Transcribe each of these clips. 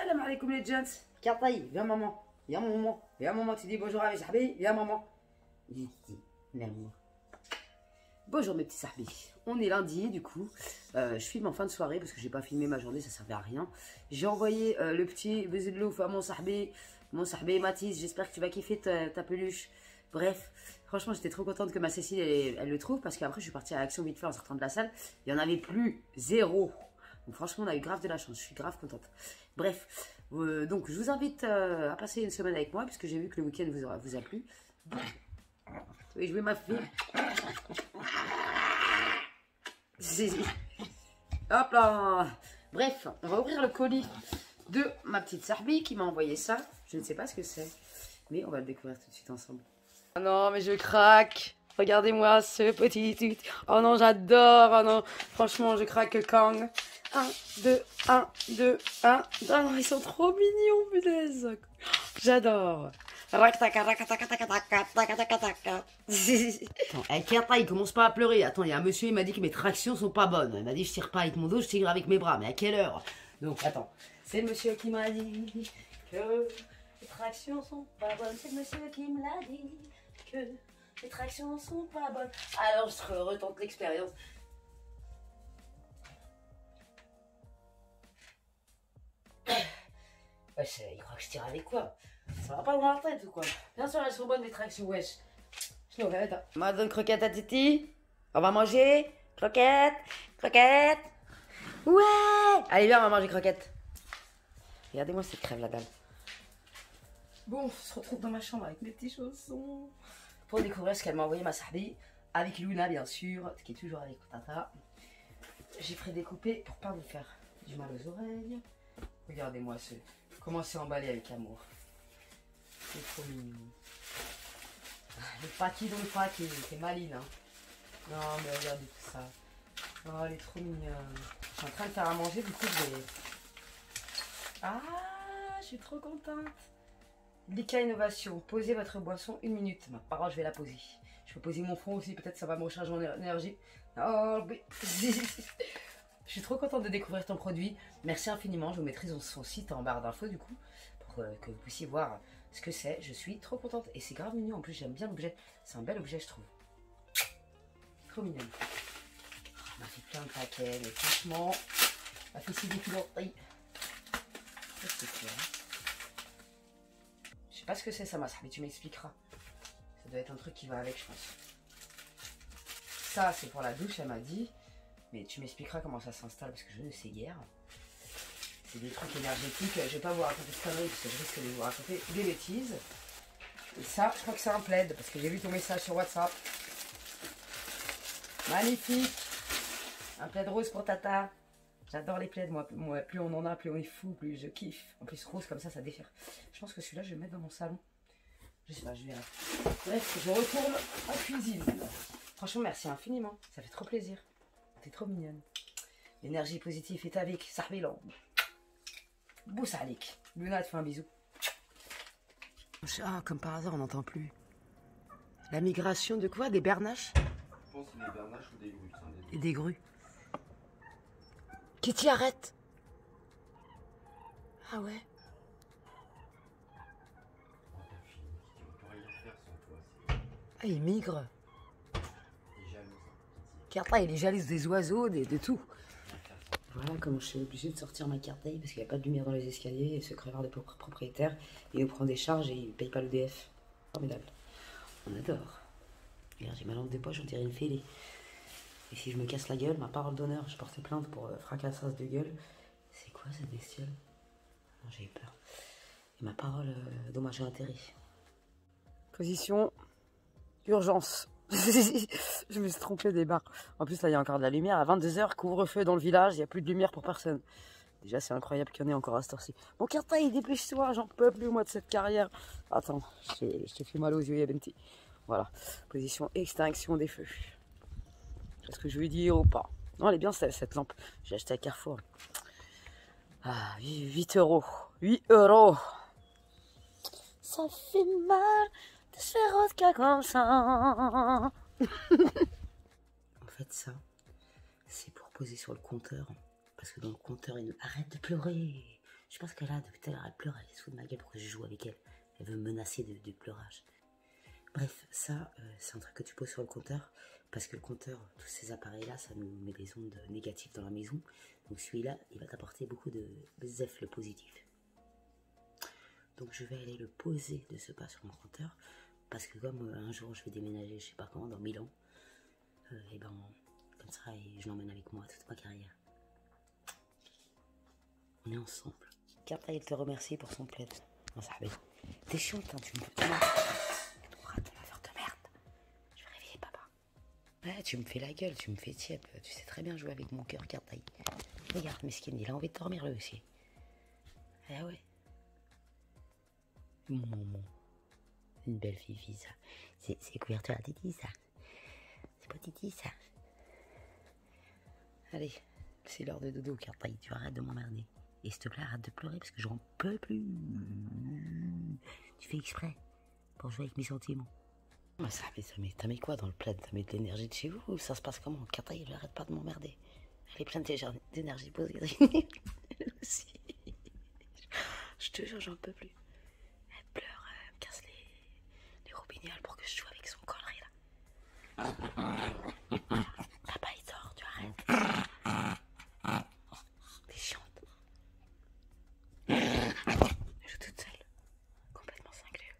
Salam alaikum les gents. Kartaï, viens maman. Viens maman. Viens maman, tu dis bonjour à mes sahbis. Viens maman. Bonjour mes petits sahbis. On est lundi du coup. Je filme en fin de soirée parce que j'ai pas filmé ma journée, ça servait à rien. J'ai envoyé le petit baiser de l'ouf à mon sahbi Mathis. J'espère que tu vas kiffer ta peluche. Bref, franchement j'étais trop contente que ma Cécile elle le trouve parce qu'après je suis partie à l'action vite fait en sortant de la salle. Il n'y en avait plus, zéro. Donc franchement on a eu grave de la chance, je suis grave contente. Bref, donc je vous invite à passer une semaine avec moi puisque j'ai vu que le week-end vous a plu. Je vais jouer ma fille. Hop là. Bref, on va ouvrir le colis de ma petite Sarbi qui m'a envoyé ça. Je ne sais pas ce que c'est, mais on va le découvrir tout de suite ensemble. Oh non, mais je craque. Regardez-moi ce petit truc. Oh non, j'adore. Oh non, franchement, je craque Kang. 1, 2, 1, 2, 1. Oh non, ils sont trop mignons, punaise. J'adore. Attends, Kerta, il commence pas à pleurer. Attends, il y a un monsieur, il m'a dit que mes tractions sont pas bonnes. Il m'a dit, je tire pas avec mon dos, je tire avec mes bras. Mais à quelle heure? Donc, attends. C'est le monsieur qui m'a dit que les tractions sont pas bonnes. C'est le monsieur qui me l'a dit que les tractions sont pas bonnes. Alors, je retente l'expérience. Wesh, il croit que je tire avec quoi? Ça va pas dans la tête ou quoi? Bien sûr, elles sont bonnes les tractions, wesh. Je l'aurais, attends. Ma donne croquette à Titi. On va manger. Croquette. Croquette. Ouais. Allez, viens, on va manger croquette. Regardez-moi cette crève, la dalle. Bon, on se retrouve dans ma chambre avec mes petits chaussons. Pour découvrir ce qu'elle m'a envoyé, ma sahbi. Avec Luna, bien sûr, qui est toujours avec Tata. J'ai prédécoupé pour pas vous faire du mal aux oreilles. Regardez-moi comment c'est emballé avec amour. C'est trop mignon. Le paquet dans le paquet, c'est maline. Hein. Non, mais regardez tout ça. Oh, elle est trop mignonne. Je suis en train de faire à manger, du coup, je vais... Ah, je suis trop contente. Lika Innovation, posez votre boisson 1 minute. Ma parole, je vais la poser. Je peux poser mon front aussi, peut-être ça va me recharger en énergie. Oh, mais... Je suis trop contente de découvrir ton produit. Merci infiniment. Je vous mettrai son site en barre d'infos du coup pour que vous puissiez voir ce que c'est. Je suis trop contente et c'est grave mignon. En plus, j'aime bien l'objet. C'est un bel objet, je trouve. Trop mignon. On m'a fait plein de paquets, mais franchement, on m'a fait si défilant. Je sais pas ce que c'est ça, mais tu m'expliqueras. Ça doit être un truc qui va avec, je pense. Ça, c'est pour la douche, elle m'a dit. Mais tu m'expliqueras comment ça s'installe parce que je ne sais guère. C'est des trucs énergétiques. Je vais pas vous raconter de conneries parce que je risque de vous raconter des bêtises. Et ça, je crois que c'est un plaid parce que j'ai vu ton message sur WhatsApp. Magnifique. Un plaid rose pour Tata. J'adore les plaids, moi. Plus on en a, plus on est fou, plus je kiffe. En plus, rose comme ça déchire. Je pense que celui-là, je vais le mettre dans mon salon. Je sais pas, je verrai. Bref, je retourne en cuisine. Franchement, merci infiniment. Ça fait trop plaisir. T'es trop mignonne. L'énergie positive est avec Sarbilan. Bousse Alik. Luna te fait un bisou. Ah, comme par hasard, on n'entend plus. La migration de quoi? Des bernaches? Je pense que c'est des bernaches ou des grues. Et des grues. Kitty, arrête. Ah ouais. Ah, il migre. Carta, il est jalouse des oiseaux, de tout. Voilà comment je suis obligée de sortir ma carte parce qu'il n'y a pas de lumière dans les escaliers. Et ce crevard de propriétaire, il nous prend des charges et il ne paye pas l'EDF. Formidable. On adore. Regarde, j'ai ma lampe de poche, on dirait une fêlée. Et si je me casse la gueule, ma parole d'honneur, je porte plainte pour fracassage de gueule. C'est quoi cette bestiole? Non, j'ai eu peur. Et ma parole, dommage à intérêt. Position urgence. Je me suis trompée des barres. En plus, là, il y a encore de la lumière. À 22 h, couvre-feu dans le village. Il n'y a plus de lumière pour personne. Déjà, c'est incroyable qu'il y en ait encore à cette heure-ci. Bon, Kerta, dépêche-toi. J'en peux plus, moi, de cette carrière. Attends, je te fais mal aux yeux, Yabenti. Voilà. Position extinction des feux. Est-ce que je vais dire ou pas? Non, elle est bien, cette lampe. J'ai acheté à Carrefour. Ah, 8 €. 8 €. Ça fait mal de se faire autre cas comme ça. En fait, ça, c'est pour poser sur le compteur. Parce que dans le compteur, il nous arrête de pleurer. Je pense que là, depuis tout à l'heure, elle pleure, elle se fout de ma gueule pour que je joue avec elle. Elle veut me menacer de pleurage. Bref, ça, c'est un truc que tu poses sur le compteur. Parce que le compteur, tous ces appareils-là, ça nous met des ondes négatives dans la maison. Donc celui-là, il va t'apporter beaucoup de zef, le positif. Donc je vais aller le poser de ce pas sur mon compteur. Parce que comme un jour je vais déménager, je sais pas quand, dans Milan. Et ben, comme ça, je l'emmène avec moi toute ma carrière. On est ensemble. Carta, il te remercie pour son plaid. Non, ça va. T'es chiante, hein, tu me fais... Ouais, tu me fais la gueule, tu me fais tiep. Tu sais très bien jouer avec mon cœur, Cartaï. Regarde, Meskin, il a envie de dormir lui aussi. Ah ouais. Une belle fifi, ça. C'est couverture à Titi, ça. C'est pas Titi, ça. Allez, c'est l'heure de dodo, Cartaï. Tu arrêtes de m'emmerder. Et s'il te plaît, arrête de pleurer parce que j'en peux plus. Tu fais exprès pour jouer avec mes sentiments. T'as mis quoi dans le plaid? T'as mis de l'énergie de chez vous ou ça se passe comment? Cartaï, elle arrête pas de m'emmerder. Elle est pleine d'énergie positive. Elle aussi. Je te jure, j'en peux plus. Elle pleure, elle me casse les roubignoles pour que je joue avec son collerie là. Papa il dort, tu arrêtes. T'es chiante. Je joue toute seule. Complètement cinglée.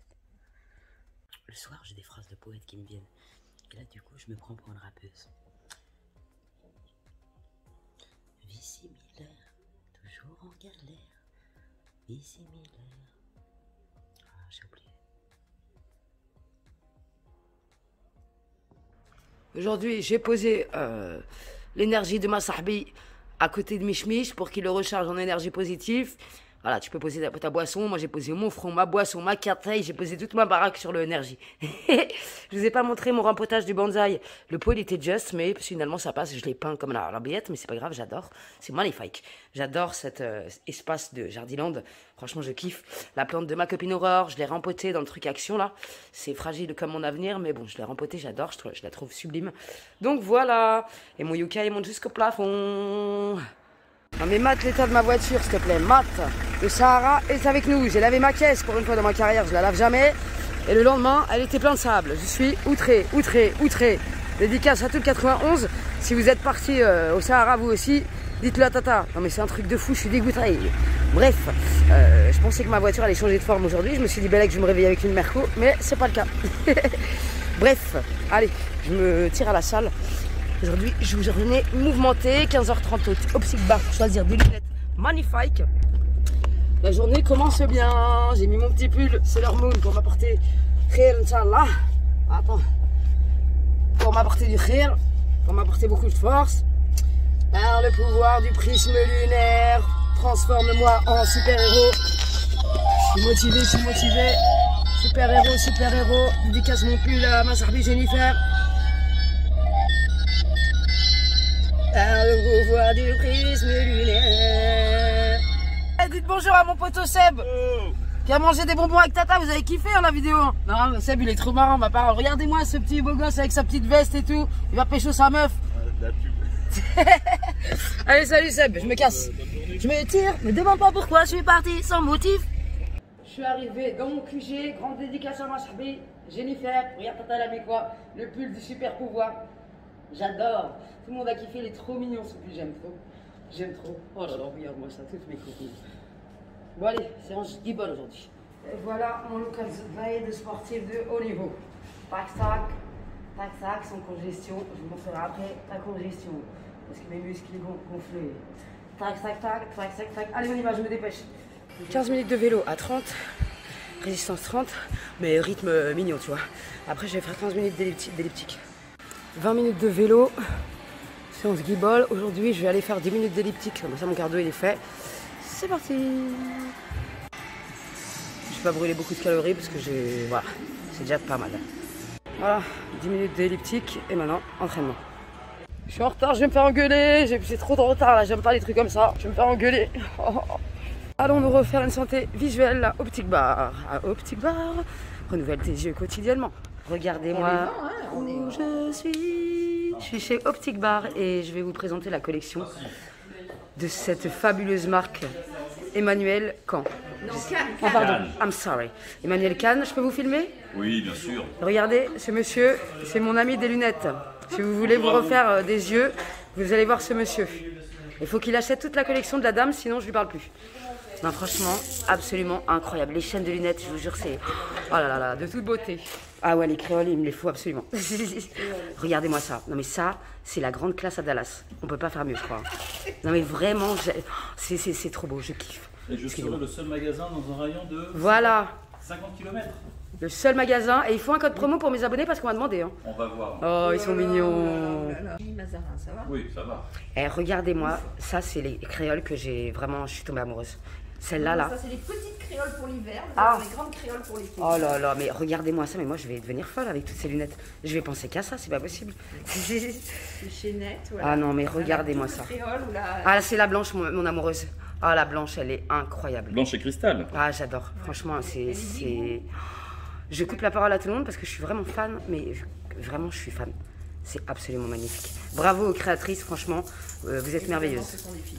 Le soir, j'ai des phrases de poète qui me viennent. Et là, du coup, je me prends pour une rappeuse. Vie similaire, toujours en galère. Vie similaire. Ah, j'ai oublié. Aujourd'hui, j'ai posé l'énergie de ma sahbi à côté de Michmich pour qu'il le recharge en énergie positive. Voilà, tu peux poser ta boisson. Moi, j'ai posé mon front, ma boisson, ma cartaille. J'ai posé toute ma baraque sur l'énergie. Je vous ai pas montré mon rempotage du bonsaï. Le pot, il était juste, mais finalement, ça passe. Je l'ai peint comme la billette, mais c'est pas grave, j'adore. C'est magnifique. J'adore cet espace de Jardiland. Franchement, je kiffe. La plante de ma copine Aurore, je l'ai rempotée dans le truc action, là. C'est fragile comme mon avenir, mais bon, je l'ai rempotée, j'adore. Je la trouve sublime. Donc, voilà. Et mon yucca, il monte jusqu'au plafond. Non mais mate l'état de ma voiture s'il te plaît, mate. Le Sahara est avec nous, j'ai lavé ma caisse pour une fois dans ma carrière, je la lave jamais. Et le lendemain, elle était pleine de sable. Je suis outré. Dédicace à tout le 91. Si vous êtes parti au Sahara vous aussi, dites-le à Tata. Non mais c'est un truc de fou, je suis dégoûté. Bref, je pensais que ma voiture allait changer de forme aujourd'hui. Je me suis dit belle que je me réveille avec une Merco, mais c'est pas le cas. Bref, allez, je me tire à la salle. Aujourd'hui, journée mouvementée, 15h30 au Psych Bar pour choisir des lunettes magnifiques. La journée commence bien. J'ai mis mon petit pull Sailor Moon pour m'apporter khir, Inch'Allah. Attends. Pour m'apporter du khir, pour m'apporter beaucoup de force. Par le pouvoir du prisme lunaire, transforme-moi en super-héros. Je suis motivé. Super-héros. Dédicace mon pull à ma sahbi Jennifer. Par le pouvoir du prisme lunaire. Dites bonjour à mon poteau Seb qui a mangé des bonbons avec Tata, vous avez kiffé hein, la vidéo. Non, Seb il est trop marrant, ma part. Regardez-moi ce petit beau gosse avec sa petite veste et tout. Il va pécho sa meuf. La pub. Allez, salut Seb, je me casse. Je me tire, me demande pas pourquoi je suis parti sans motif. Je suis arrivé dans mon QG, grande dédicace à ma sahbi Jennifer. Regarde Tata, elle a mis quoi? Le pull du super pouvoir. J'adore. Tout le monde a kiffé, il est trop mignon ce pull, j'aime trop. J'aime trop. Oh là là, regarde-moi ça, toutes mes copines. Bon allez, séance guibole aujourd'hui. Et voilà mon look de sportif de haut niveau. Tac tac, sans congestion. Je vous montrerai après la congestion. Parce que mes muscles vont gonfler. Tac. Allez on y va, je me dépêche. 15 minutes de vélo à 30. Résistance 30. Mais rythme mignon, tu vois. Après je vais faire 15 minutes d'elliptique. 20 minutes de vélo. Séance guibole. Aujourd'hui, je vais aller faire 10 minutes d'elliptique. Comme ça, mon cardio, il est fait. C'est parti. Je vais pas brûler beaucoup de calories parce que voilà, c'est déjà pas mal. Voilà, 10 minutes d'elliptique et maintenant, entraînement. Je suis en retard, je vais me faire engueuler. J'ai trop de retard là, j'aime pas les trucs comme ça. Je vais me faire engueuler. Allons nous refaire une santé visuelle à Optic Bar. À Optic Bar, renouvelle tes yeux quotidiennement. Regardez-moi où je suis. Je suis chez Optic Bar et je vais vous présenter la collection de cette fabuleuse marque Emmanuel Kahn. Non, Cannes. Ah pardon, Kahn. I'm sorry. Emmanuel Kahn, je peux vous filmer? Oui, bien sûr. Regardez, ce monsieur, c'est mon ami des lunettes. Si vous voulez vous refaire des yeux, vous allez voir ce monsieur. Il faut qu'il achète toute la collection de la dame, sinon je lui parle plus. Non, franchement, absolument incroyable. Les chaînes de lunettes, je vous jure, c'est... Oh là là là, de toute beauté. Ah ouais, les créoles, il me les faut absolument. Regardez-moi ça. Non mais ça, c'est la grande classe à Dallas. On peut pas faire mieux, je crois. Non mais vraiment, c'est trop beau, je kiffe. Et je serai le seul magasin dans un rayon de Voilà, 50 km. le seul magasin. Et il faut un code promo pour mes abonnés parce qu'on m'a demandé. Hein. On va voir. Oh, ils sont mignons. Mazarin, ça va? Oui, ça va. Eh, regardez-moi, ça c'est les créoles que j'ai vraiment, je suis tombée amoureuse. Celle-là, là. Ça, c'est les petites créoles pour l'hiver. Vous Ah. avez les grandes créoles pour l'été. Oh là là, mais regardez-moi ça, mais moi je vais devenir folle avec toutes ces lunettes. Je vais penser qu'à ça, c'est pas possible. Les chaînettes, voilà. Ah non, mais regardez-moi La ça. créole ou la... Ah là, c'est la blanche, mon amoureuse. Ah, la blanche, elle est incroyable. Blanche et cristal. Ah, j'adore. Franchement, c'est... Je coupe la parole à tout le monde parce que je suis vraiment fan, mais vraiment, je suis fan. C'est absolument magnifique. Bravo aux créatrices, franchement, vous êtes merveilleuses. Ce sont des filles.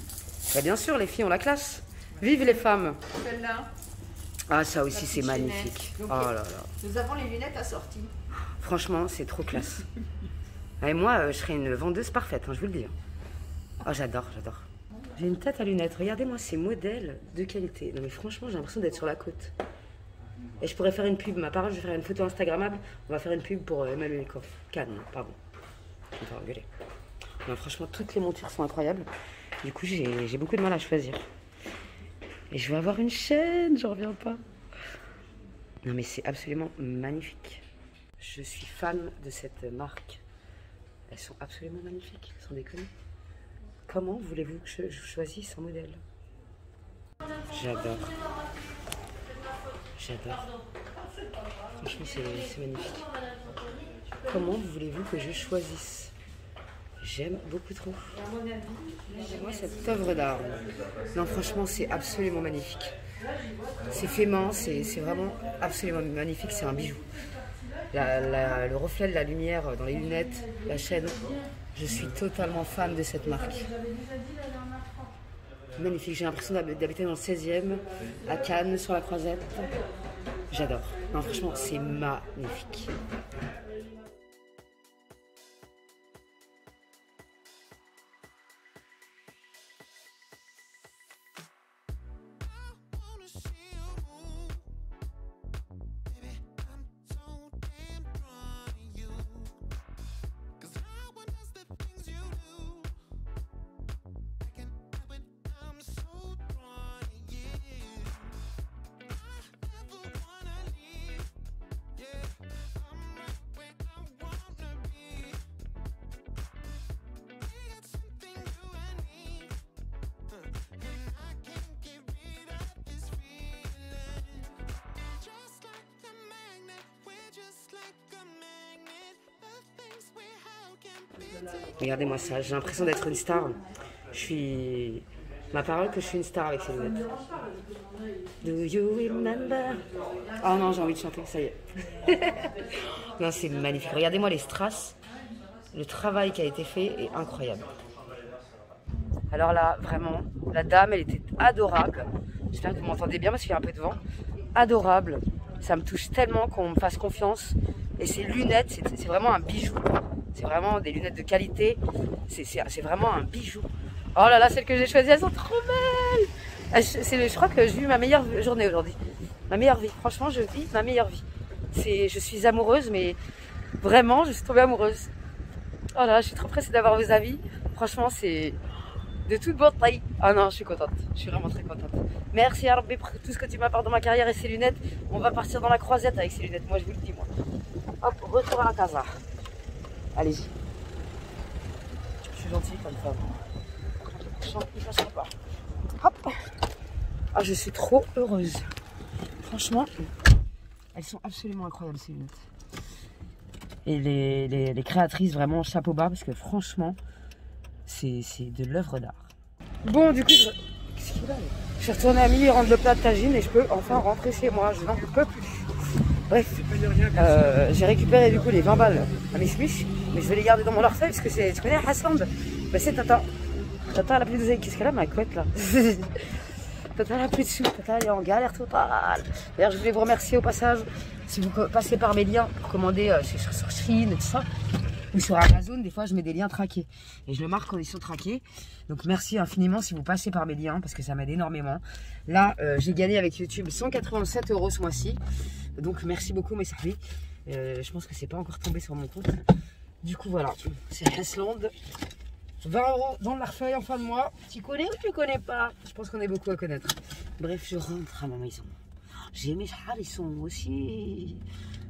Et bien sûr, les filles ont la classe. Vive les femmes. Celle-là, Ah, ça aussi, La c'est petite magnifique. chaînette. Oh Donc, là là. nous avons les lunettes assorties. Franchement, c'est trop classe. Et moi, je serais une vendeuse parfaite, hein, je vous le dis. Oh, j'adore, j'adore. J'ai une tête à lunettes. Regardez-moi ces modèles de qualité. Non, mais franchement, j'ai l'impression d'être sur la côte. Et je pourrais faire une pub. Ma parole, je vais faire une photo Instagrammable. On va faire une pub pour Emmanuel Kahn, pardon. On va engueuler. Non, franchement, toutes les montures sont incroyables. Du coup, j'ai beaucoup de mal à choisir. Et je vais avoir une chaîne, j'en reviens pas. Non, mais c'est absolument magnifique. Je suis fan de cette marque. Elles sont absolument magnifiques, sans déconner. Comment voulez-vous que je choisisse un modèle? J'adore. J'adore. Franchement, c'est magnifique. Comment voulez-vous que je choisisse? J'aime beaucoup trop. Moi, cette œuvre d'art. Non, franchement, c'est absolument magnifique. C'est fait main, c'est vraiment absolument magnifique. C'est un bijou. Le reflet de la lumière dans les lunettes, la chaîne. Je suis totalement fan de cette marque. Magnifique. J'ai l'impression d'habiter dans le 16e, à Cannes, sur la Croisette. J'adore. Non, franchement, c'est magnifique. Regardez-moi ça, j'ai l'impression d'être une star. Je suis... Ma parole que je suis une star avec ces lunettes. Do you remember? Oh non, j'ai envie de chanter, ça y est. Non, c'est magnifique. Regardez-moi les strass. Le travail qui a été fait est incroyable. Alors là, vraiment, la dame, elle était adorable. J'espère que vous m'entendez bien parce qu'il y a un peu de vent. Adorable. Ça me touche tellement qu'on me fasse confiance. Et ces lunettes, c'est vraiment un bijou. C'est vraiment des lunettes de qualité. C'est vraiment un bijou. Oh là là, celles que j'ai choisies, elles sont trop belles. Je crois que j'ai eu ma meilleure journée aujourd'hui. Ma meilleure vie. Franchement, je vis ma meilleure vie. Je suis amoureuse, mais vraiment, je suis tombée amoureuse. Oh là là, je suis trop pressée d'avoir vos avis. Franchement, c'est de toute beauté. Ah non, je suis contente. Je suis vraiment très contente. Merci à Rabbi pour tout ce que tu m'apportes dans ma carrière et ces lunettes. On va partir dans la croisette avec ces lunettes. Moi, je vous le dis, moi. Hop, retour à la casa. Allez-y. Je suis gentille comme femme. Je ne passerai pas. Hop. Ah, je suis trop heureuse. Franchement, elles sont absolument incroyables ces lunettes. Et les créatrices, vraiment, chapeau bas, parce que franchement, c'est de l'œuvre d'art. Bon, du coup, qu'est-ce qu'il a, je suis retournée à minuit rendre le plat de tagine et je peux enfin rentrer chez moi. Je n'en peux plus. Bref, j'ai récupéré du coup les 20 balles à mes smiches, mais je vais les garder dans mon orfèvre parce que c'est, tu connais Hasland, bah c'est Tata. Tata la plus d'oseille, qu'est-ce qu'elle a ma couette là? Tata n'a plus de sous, Tata elle est en galère totale. D'ailleurs, je voulais vous remercier au passage. Si vous passez par mes liens pour commander sur Chine et tout ça, ou sur Amazon, des fois je mets des liens traqués. Et je le marque quand ils sont traqués. Donc merci infiniment si vous passez par mes liens parce que ça m'aide énormément. Là, j'ai gagné avec YouTube 187 € ce mois-ci. Donc merci beaucoup mes samis. Je pense que c'est pas encore tombé sur mon compte. Du coup voilà, c'est Hessland. 20 € dans la feuille en fin de mois. Tu connais ou tu connais pas? Je pense qu'on est beaucoup à connaître. Bref, je rentre à ma maison. J'ai mes chars, ils sont aussi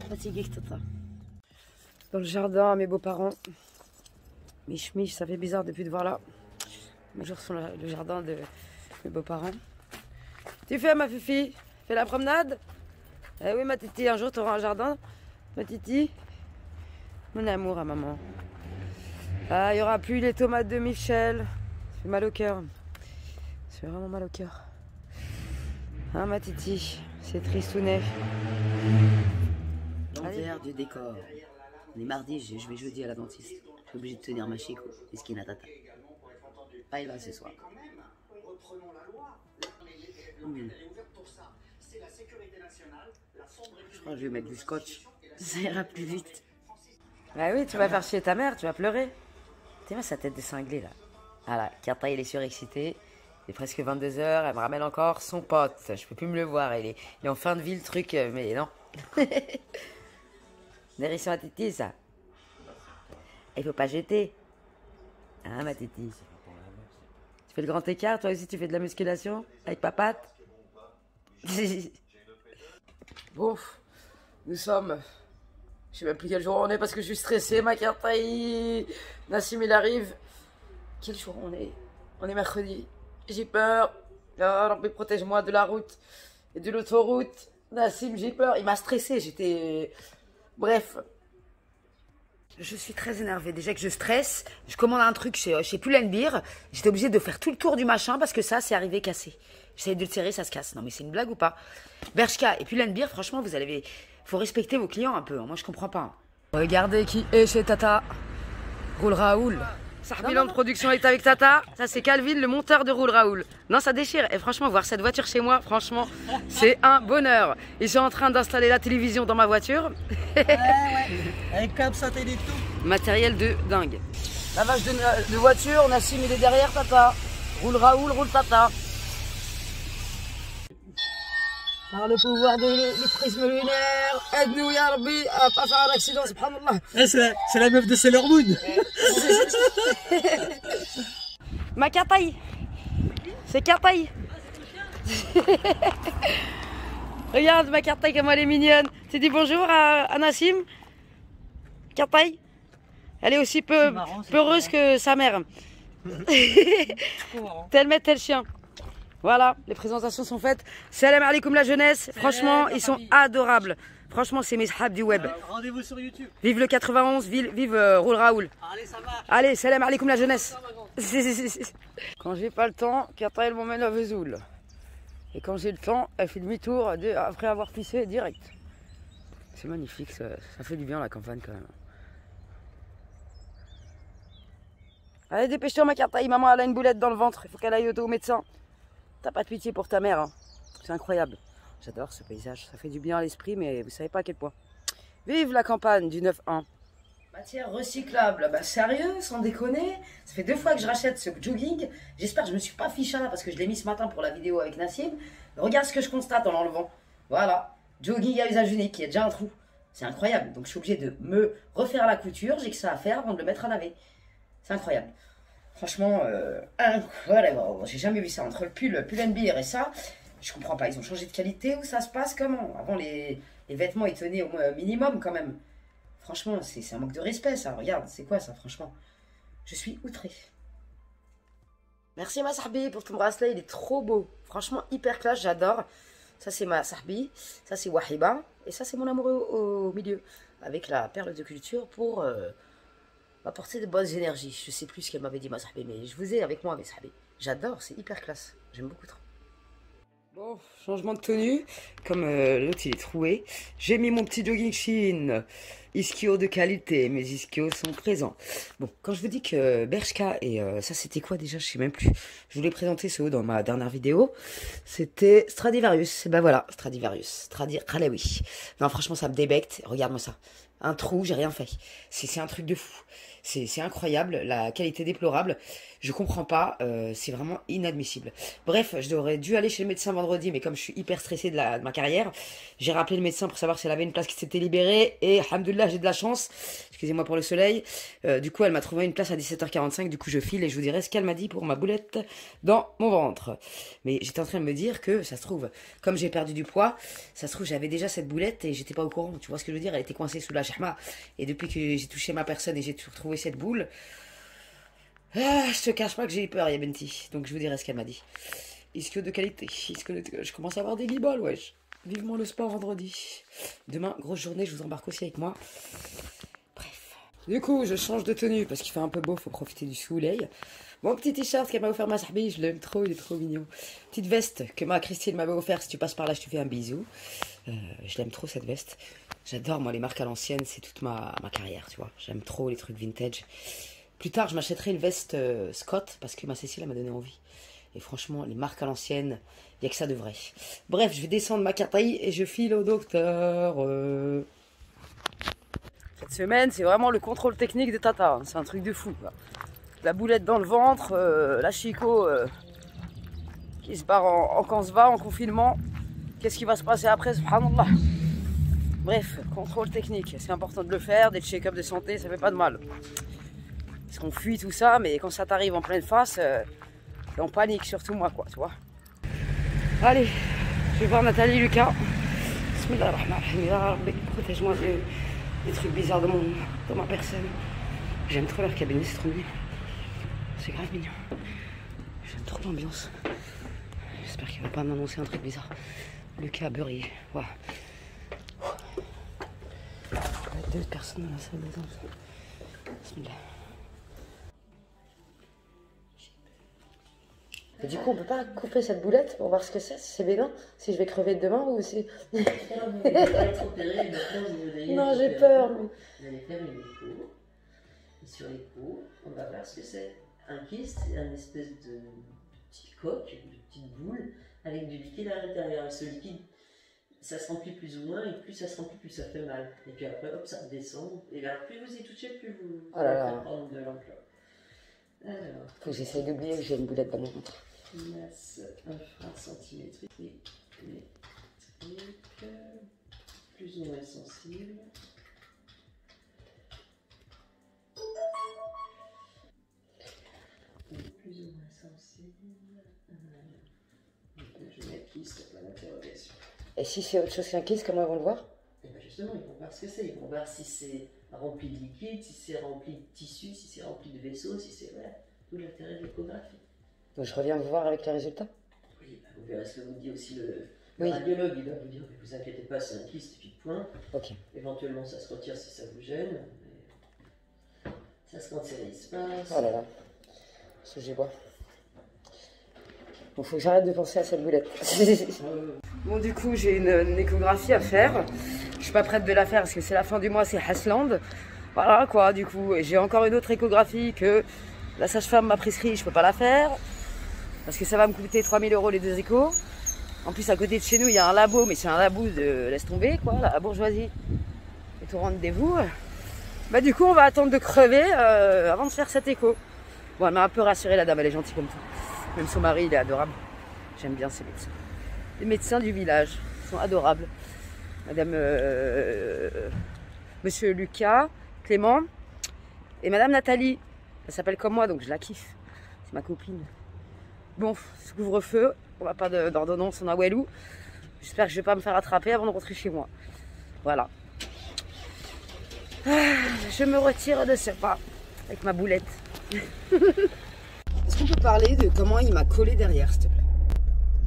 fatigués que Tata. Dans le jardin, mes beaux-parents. Mich, ça fait bizarre depuis de voir là. Mais je ressens le jardin de mes beaux-parents. Tu fais ma fifi? Fais la promenade? Eh oui ma titi, un jour tu auras un jardin. Ma titi. Mon amour à maman. Ah, il n'y aura plus les tomates de Michel. Ça fait mal au cœur. Ça fait vraiment mal au cœur. Hein ma titi? C'est tristounet. L'envers du décor. On est mardi, je vais jeudi à la dentiste. Je suis obligé de tenir ma chico. Esquina tata. Pas là ce soir. Je crois que je vais mettre du scotch. Ça ira plus vite. Bah oui, tu vas faire chier ta mère, tu vas pleurer. T'es vois sa tête de cinglé là. Ah là, Carta il est surexcité. Il est presque 22 h, elle me ramène encore son pote. Je peux plus me le voir, il est en fin de vie le truc, mais non. Derrière ma titi ça. Il faut pas jeter. Hein ma titi. Tu fais le grand écart, toi aussi tu fais de la musculation avec papate. Bon, nous sommes... Je sais même plus quel jour on est parce que je suis stressée, ma carte Nassim il arrive. Quel jour on est? On est mercredi. J'ai peur. Oh, Rabbi protège-moi de la route et de l'autoroute. Nassim, j'ai peur. Il m'a stressé, j'étais... Bref. Je suis très énervée. Déjà que je stresse, je commande un truc chez Pull&Bear. J'étais obligée de faire tout le tour du machin parce que ça, c'est arrivé cassé. J'essaie de le serrer, ça se casse. Non mais c'est une blague ou pas? Bershka et Pull&Bear, franchement, vous allez... Faut respecter vos clients un peu, hein. Moi je comprends pas. Regardez qui est chez Tata. Roule Raoul. Bilan de production est avec Tata. Ça c'est Calvin, le monteur de Roule Raoul. Non ça déchire. Et franchement voir cette voiture chez moi, franchement c'est un bonheur. Ils sont en train d'installer la télévision dans ma voiture. Ouais. Avec câble satellite tout. Matériel de dingue. Lavage de voiture, Nassim il est derrière Tata. Roule Raoul, roule Tata. Par le pouvoir du prisme lunaire, aide-nous ya Rabbi à pas faire un accident, subhanallah. C'est la meuf de Sailor Moon. Ma Kataï. C'est Kataï. Regarde ma Kataï comme elle est mignonne. Tu dis bonjour à Nassim. Kataï. Elle est aussi peureuse que sa mère. Tel maître, tel chien. Voilà, les présentations sont faites. Salam alaikum la jeunesse. Franchement, ils sont adorables. Franchement, c'est mes sahab du web. Rendez-vous sur YouTube. Vive le 91, vive Roule Raoul. Allez, ça marche. Allez, salam alaikum la jeunesse. Quand j'ai pas le temps, Kata elle m'emmène à Vesoul. Et quand j'ai le temps, elle fait demi-tour après avoir pissé direct. C'est magnifique, ça fait du bien la campagne quand même. Allez, dépêche-toi ma Kata, maman elle a une boulette dans le ventre, il faut qu'elle aille au médecin. T'as pas de pitié pour ta mère, hein. C'est incroyable. J'adore ce paysage, ça fait du bien à l'esprit, mais vous savez pas à quel point. Vive la campagne du 9-1. Matière recyclable, bah sérieux, sans déconner. Ça fait 2 fois que je rachète ce jogging. J'espère que je me suis pas fiché là parce que je l'ai mis ce matin pour la vidéo avec Nassim. Regarde ce que je constate en l'enlevant. Voilà, jogging à usage unique, il y a déjà un trou. C'est incroyable, donc je suis obligée de me refaire la couture. J'ai que ça à faire avant de le mettre à laver. C'est incroyable. Franchement, incroyable. J'ai jamais vu ça entre le Pull&Bear et ça. Je comprends pas. Ils ont changé de qualité ou ça se passe comment? Avant, les vêtements, ils tenaient au moins minimum quand même. Franchement, c'est un manque de respect ça. Regarde, c'est quoi ça, franchement? Je suis outrée. Merci ma Sahbi pour ton bracelet. Il est trop beau. Franchement, hyper classe, j'adore. Ça, c'est ma Sahbi. Ça, c'est Wahiba. Et ça, c'est mon amoureux au milieu. Avec la perle de culture pour... m'apporter de bonnes énergies. Je sais plus ce qu'elle m'avait dit ma Sahbi, mais je vous ai avec moi mes Sahbi. J'adore, c'est hyper classe. J'aime beaucoup trop. Bon, changement de tenue, comme l'autre il est troué. J'ai mis mon petit jogging Shein, ischio de qualité, mes ischios sont présents. Bon, quand je vous dis que Bershka et ça c'était quoi déjà, je sais même plus. Je vous l'ai présenté ce haut dans ma dernière vidéo. C'était Stradivarius, et ben voilà, Stradivarius, Khalaoui. Non franchement ça me débecte, regarde-moi ça. Un trou, j'ai rien fait. C'est un truc de fou. C'est incroyable, la qualité déplorable. Je comprends pas, c'est vraiment inadmissible. Bref, je devrais dû aller chez le médecin vendredi, mais comme je suis hyper stressée de ma carrière, j'ai rappelé le médecin pour savoir si elle avait une place qui s'était libérée. Et alhamdoulilah, j'ai de la chance. Excusez-moi pour le soleil. Du coup, elle m'a trouvé une place à 17h45. Du coup, je file et je vous dirai ce qu'elle m'a dit pour ma boulette dans mon ventre. Mais j'étais en train de me dire que, ça se trouve, comme j'ai perdu du poids, ça se trouve, j'avais déjà cette boulette et j'étais pas au courant. Tu vois ce que je veux dire? Elle était coincée sous la chahma. Et depuis que j'ai touché ma personne et j'ai retrouvé cette boule, je te cache pas que j'ai eu peur, Yabenti. Donc je vous dirai ce qu'elle m'a dit. Ischio de qualité. Je commence à avoir des guibolles, wesh. Vivement le sport vendredi. Demain, grosse journée, je vous embarque aussi avec moi. Bref. Du coup, je change de tenue parce qu'il fait un peu beau, faut profiter du soleil. Mon petit t-shirt qu'elle m'a offert ma sahbi, je l'aime trop, il est trop mignon. Petite veste que ma Christine m'avait offert, si tu passes par là, je te fais un bisou. Je l'aime trop cette veste. J'adore moi les marques à l'ancienne, c'est toute ma carrière, tu vois. J'aime trop les trucs vintage. Plus tard, je m'achèterai une veste Scott parce que ma Cécile m'a donné envie. Et franchement, les marques à l'ancienne, il n'y a que ça de vrai. Bref, je vais descendre ma carte et je file au docteur. Cette semaine, c'est vraiment le contrôle technique de Tata. C'est un truc de fou, quoi. La boulette dans le ventre, la Chico qui se barre en quand se va, en confinement. Qu'est-ce qui va se passer après, subhanallah. Bref, contrôle technique, c'est important de le faire. Des check-up de santé, ça fait pas de mal. Parce qu'on fuit tout ça, mais quand ça t'arrive en pleine face, on panique, surtout moi, quoi, tu vois. Allez, je vais voir Nathalie, Lucas. Bismillahirrahmanirrahim. Protège-moi des trucs bizarres dans ma personne. J'aime trop leur cabinet, c'est trop mignon. C'est grave mignon. J'aime trop l'ambiance. J'espère qu'il va pas m'annoncer un truc bizarre. Lucas beurrier, voilà. Il y a 2 personnes dans la salle des enfants. Bismillah. Et du coup, on peut pas couper cette boulette pour voir ce que c'est, si c'est bénin, si je vais crever demain ou si... Non, j'ai peur. Vous allez faire une écho. Et sur l'écho, on va voir ce que c'est. Un kyste, c'est une espèce de petite coque, de petite boule, avec du liquide à l'intérieur. Et ce liquide, ça se remplit plus ou moins, et plus ça se remplit, plus ça fait mal. Et puis après, hop, ça redescend. Et bien, plus vous y touchez, plus vous allez prendre de l'ampleur. Alors, faut que j'essaye d'oublier que j'ai une boulette dans mon ventre. masse infracentimétrique, plus ou moins sensible. Plus ou moins sensible. Je mets kyste à l'interrogation. Et si c'est autre chose qu'un kyste, comment ils vont le voir? Et bien justement, ils vont voir ce que c'est. Ils vont voir si c'est rempli de liquide, si c'est rempli de tissu, si c'est rempli de vaisseaux, si c'est... Voilà, tout l'intérêt de l'échographie. Donc je reviens vous voir avec les résultats? Oui, bah vous verrez ce que vous dit aussi le radiologue. Il va vous dire, mais vous inquiétez pas, c'est un kyste, puis point. Ok. Éventuellement, ça se retire si ça vous gêne. Mais ça se cancérise pas. Oh là là. Ce que j'ai bois. Bon, faut que j'arrête de penser à cette boulette. Bon, du coup, j'ai une échographie à faire. Je suis pas prête de la faire parce que c'est la fin du mois, c'est Hasland. Voilà quoi, du coup, j'ai encore une autre échographie que la sage-femme m'a prescrit, je peux pas la faire. Parce que ça va me coûter 3000 € les 2 échos. En plus, à côté de chez nous, il y a un labo, mais c'est un labo de laisse tomber, quoi, la bourgeoisie. Et tout rendez-vous. Bah, du coup, on va attendre de crever avant de faire cet écho. Bon, elle m'a un peu rassurée, la dame, elle est gentille comme ça. Même son mari, il est adorable. J'aime bien ces médecins. Les médecins du village sont adorables. Madame, Monsieur Lucas, Clément et Madame Nathalie. Elle s'appelle comme moi, donc je la kiffe. C'est ma copine. Bon, ce couvre-feu, on va pas d'ordonnance, on a Wellou. J'espère que je vais pas me faire attraper avant de rentrer chez moi. Voilà. Je me retire de ce pas avec ma boulette. Est-ce qu'on peut parler de comment il m'a collé derrière, s'il te plaît?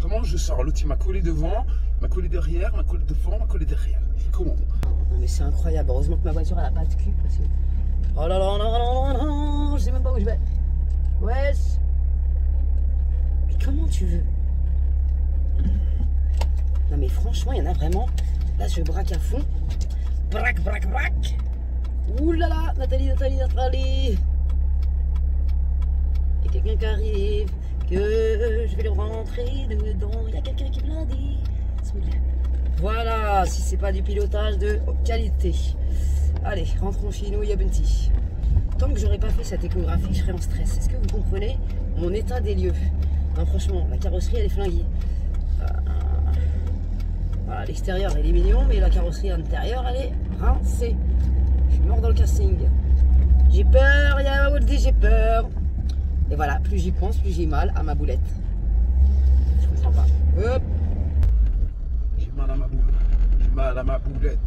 Comment je sors? L'autre il m'a collé devant, m'a collé derrière, m'a collé devant, m'a collé derrière. Comment? Non mais c'est incroyable, heureusement que ma voiture elle a pas de cul parce que... Oh là là là là là là, je sais même pas où je vais. Wesh. Mais comment tu veux? Non mais franchement, il y en a vraiment. Là, je braque à fond. Braque, braque, braque. Ouh là là, Nathalie, Nathalie, Nathalie. Il y a quelqu'un qui arrive, que je vais le rentrer dedans. Il y a quelqu'un qui blindit. Voilà, si c'est pas du pilotage de qualité. Allez, rentrons chez nous, Yabunti. Tant que j'aurais pas fait cette échographie, je serais en stress. Est-ce que vous comprenez mon état des lieux? Non, franchement, la carrosserie, elle est flinguée. Voilà, l'extérieur, il est mignon, mais la carrosserie intérieure, elle est rincée. Je suis mort dans le casting. J'ai peur, Yaouldi, j'ai peur. Et voilà, plus j'y pense, plus j'ai mal à ma boulette. Je comprends pas. Hop. J'ai mal à ma boule. J'ai mal à ma boulette.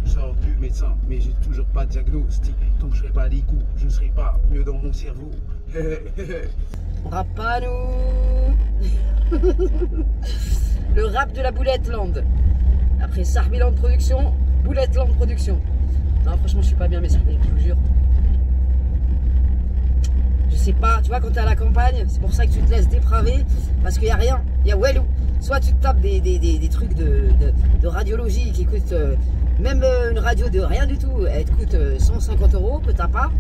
Je sors du médecin, mais j'ai toujours pas de diagnostic. Tant que je ferai pas les coups, je ne serai pas mieux dans mon cerveau. On rappe pas, nous. Le rap de la Boulette Land. Après Sarbiland Production, Boulette Land Production. Non, franchement, je suis pas bien, mes Sarbiland, je vous jure. Je sais pas, tu vois, quand t'es à la campagne, c'est pour ça que tu te laisses dépraver, parce qu'il y a rien, il y a Wellou. Soit tu te tapes des trucs de radiologie qui coûtent, même une radio de rien du tout, elle te coûte 150 € que t'as pas.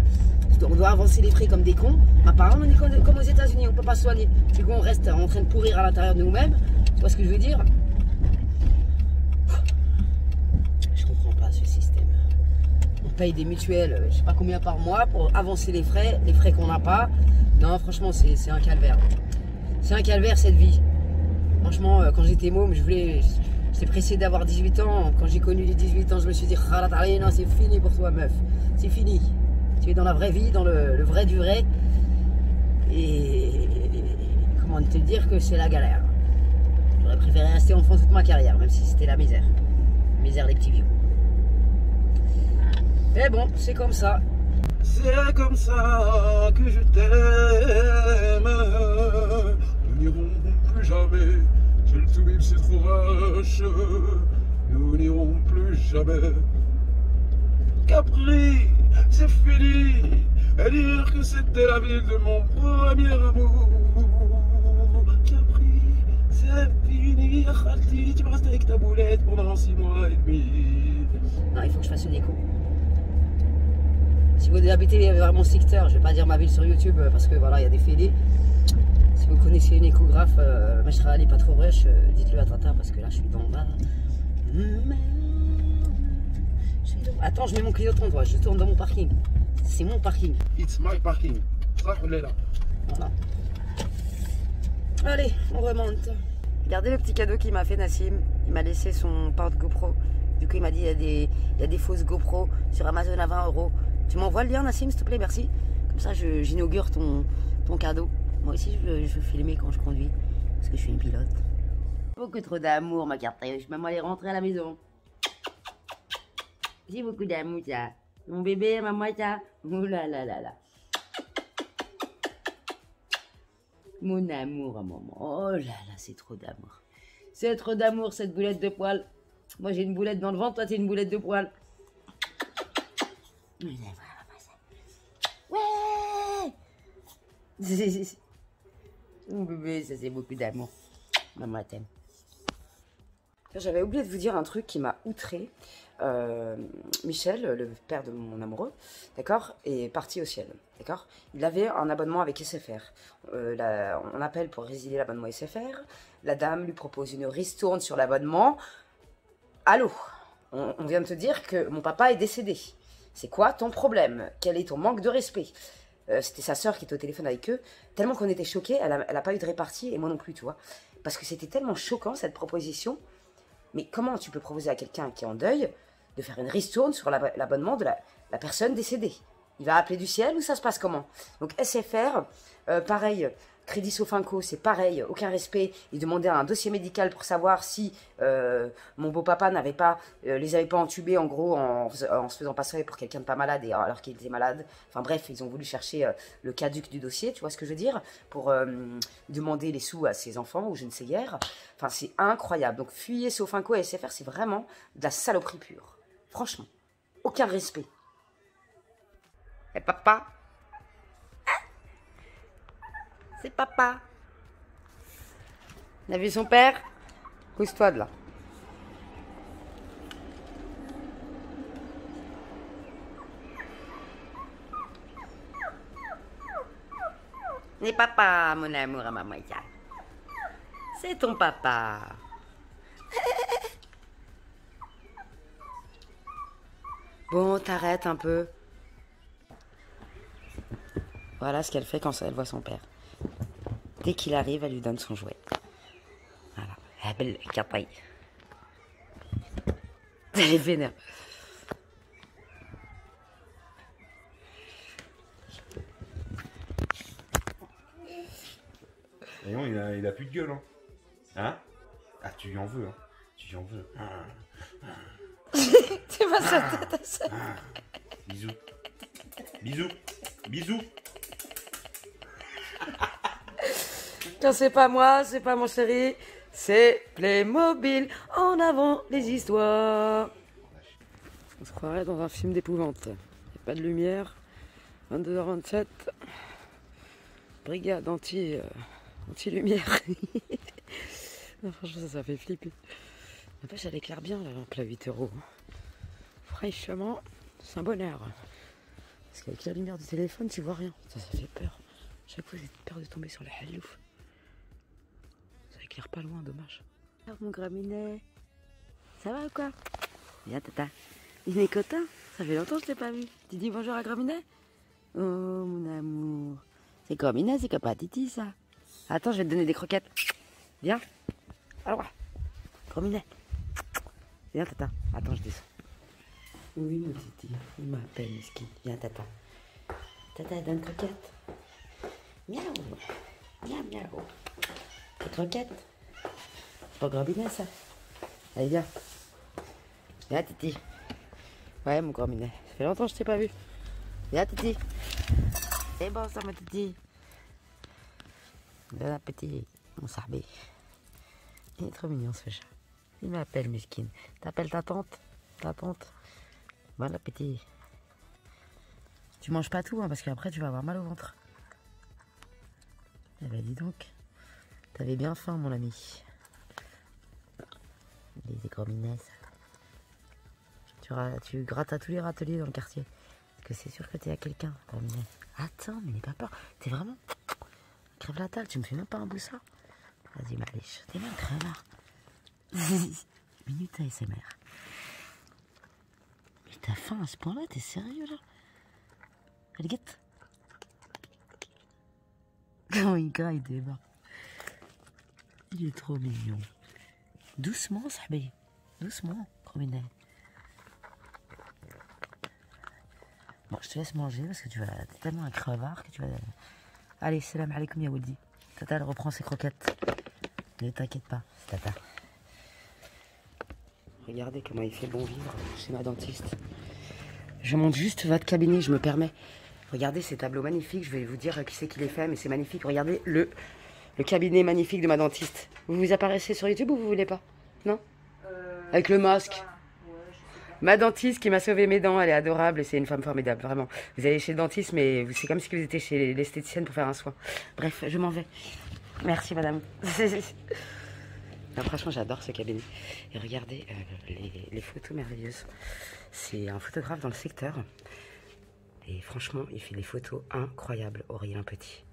On doit avancer les frais comme des cons. Apparemment, on est comme aux États-Unis, on peut pas se soigner. Du coup, on reste en train de pourrir à l'intérieur de nous-mêmes. Tu vois ce que je veux dire? Je comprends pas ce système. On paye des mutuelles, je sais pas combien par mois pour avancer les frais qu'on n'a pas. Non, franchement, c'est un calvaire. C'est un calvaire cette vie. Franchement, quand j'étais môme, j'étais pressé d'avoir 18 ans. Quand j'ai connu les 18 ans, je me suis dit, non, c'est fini pour toi, meuf. C'est fini. Tu es dans la vraie vie, dans le vrai du vrai. Et comment te dire que c'est la galère. J'aurais préféré rester enfant toute ma carrière, même si c'était la misère. Misère des petits vieux. Mais bon, c'est comme ça. C'est comme ça que je t'aime. Nous n'irons plus jamais. J'ai le toubib, c'est trop vache. Nous n'irons plus jamais. Capri, c'est fini. Et dire que c'était la ville de mon premier amour. Capri, c'est fini. Khalti, tu vas rester avec ta boulette pendant 6 mois et demi. Non, il faut que je fasse une écho. Si vous habitez vers mon secteur, je vais pas dire ma ville sur YouTube parce que voilà, il y a des fêlés. Si vous connaissez une échographe, Machra pas trop rush, dites-le à Tata parce que là je suis dans bas. Attends, je mets mon clignotant, toi, je tourne dans mon parking. C'est mon parking. It's my parking. Ça, on est là. Voilà. Allez, on remonte. Regardez le petit cadeau qu'il m'a fait Nassim. Il m'a laissé son porte GoPro. Du coup, il m'a dit il y a des fausses GoPro sur Amazon à 20 €. Tu m'envoies le lien, Nassim, s'il te plaît, merci. Comme ça, j'inaugure ton cadeau. Moi aussi, je veux filmer quand je conduis. Parce que je suis une pilote. Beaucoup trop d'amour, ma carte. Maman, elle est rentrée à la maison. J'ai beaucoup d'amour, ça. Mon bébé, maman, ça. Ouh là là là là. Mon amour, maman. Oh là là, c'est trop d'amour. C'est trop d'amour, cette boulette de poil. Moi, j'ai une boulette dans le ventre, toi, t'es une boulette de poil. Ouais. Mon bébé, ça, c'est beaucoup d'amour. Maman, t'aime. J'avais oublié de vous dire un truc qui m'a outré. Michel, le père de mon amoureux, d'accord, est parti au ciel, d'accord. Il avait un abonnement avec SFR. On appelle pour résilier l'abonnement SFR. La dame lui propose une ristourne sur l'abonnement. Allô, on vient de te dire que mon papa est décédé. C'est quoi ton problème? Quel est ton manque de respect? C'était sa sœur qui était au téléphone avec eux. Tellement qu'on était choqués, elle a pas eu de répartie, et moi non plus, tu vois. Parce que c'était tellement choquant, cette proposition. Mais comment tu peux proposer à quelqu'un qui est en deuil de faire une ristourne sur l'abonnement de la personne décédée? Il va appeler du ciel ou ça se passe comment? Donc SFR, pareil, Crédit Sofinco, c'est pareil, aucun respect. Il demandait un dossier médical pour savoir si mon beau-papa les avait pas entubés, en gros, en se faisant passer pour quelqu'un de pas malade alors qu'il était malade. Enfin bref, ils ont voulu chercher le caduc du dossier, tu vois ce que je veux dire, pour demander les sous à ses enfants ou je ne sais guère. Enfin, c'est incroyable. Donc fuyez Sofinco et SFR, c'est vraiment de la saloperie pure. Franchement, aucun respect. Et papa? C'est papa. Il a vu son père? Pousse-toi de là. C'est papa, mon amour à maman. C'est ton papa. Bon, t'arrêtes un peu. Voilà ce qu'elle fait quand elle voit son père. Dès qu'il arrive, elle lui donne son jouet. Voilà. La belle capaille. Elle est vénère. Et non, il a plus de gueule, hein. Hein? Ah, tu lui en veux, hein. Tu lui en veux. C'est pas sa tête à ça. Bisous. Bisous. Bisous. Quand c'est pas moi, c'est pas mon chéri, c'est Playmobil. En avant les histoires. On se croirait dans un film d'épouvante. Il n'y a pas de lumière. 22h27. Brigade anti-lumière. Non, franchement, ça fait flipper. N'empêche, elle éclaire bien la lampe à 8 €. Franchement, c'est un bonheur. Parce qu'avec la lumière du téléphone, tu vois rien. Ça fait peur. Chaque fois, j'ai peur de tomber sur la halouf. Ça éclaire pas loin, dommage. Alors, mon graminet, ça va ou quoi? Viens, tata. Il est content. Ça fait longtemps que je t'ai pas vu. Tu dis bonjour à Graminet? Oh, mon amour. C'est Graminet, c'est pas Titi, ça. Attends, je vais te donner des croquettes. Viens. Alors, Graminet. Viens, tata. Attends, je descends. Oui, mon Titi. Il m'appelle, Miskin. Viens, tata. Tata, donne croquette. Miaou. Miaou, miaou. Des croquettes. C'est pas Graminet, ça. Allez, viens. Viens, Titi. Ouais, mon Graminet. Ça fait longtemps que je t'ai pas vu. Viens, Titi. C'est bon, ça, mon Titi. Bon appétit, mon sarbé. Il est trop mignon, ce chat. Il m'appelle, Miskin. T'appelles ta tante? Ta tante? Bon appétit. Tu manges pas tout, hein, parce qu'après, tu vas avoir mal au ventre. Eh ben, dis donc. T'avais bien faim, mon ami. Les Graminet, ça. Tu grattes à tous les râteliers dans le quartier. Parce que c'est sûr que t'es à quelqu'un, Graminet. Attends, mais n'aie pas peur. T'es vraiment... Crève la dalle, tu me fais même pas un bout ça. Vas-y, Maliche. T'es même crevard. Minute ASMR. Mais t'as faim à ce point-là? T'es sérieux, là? Allez, guette. Oh, il débarque. Il est trop mignon. Doucement, Sahbi. Doucement, Graminet. Bon, je te laisse manger parce que t'es tellement un crevard que tu vas... Allez, salam alaikum ya Waldi. Tata, elle reprend ses croquettes. Ne t'inquiète pas, c'est Tata. Regardez comment il fait bon vivre chez ma dentiste. Je monte juste votre cabinet, je me permets. Regardez ces tableaux magnifiques, je vais vous dire qui c'est qui les fait, mais c'est magnifique. Regardez le cabinet magnifique de ma dentiste. Vous vous apparaissez sur YouTube ou vous voulez pas? Non? Avec le masque. Ma dentiste qui m'a sauvé mes dents, elle est adorable et c'est une femme formidable, vraiment. Vous allez chez le dentiste, mais c'est comme si vous étiez chez l'esthéticienne pour faire un soin. Bref, je m'en vais. Merci, madame. Non, franchement, j'adore ce cabinet. Et regardez les photos merveilleuses. C'est un photographe dans le secteur. Et franchement, il fait des photos incroyables, Aurélien Petit.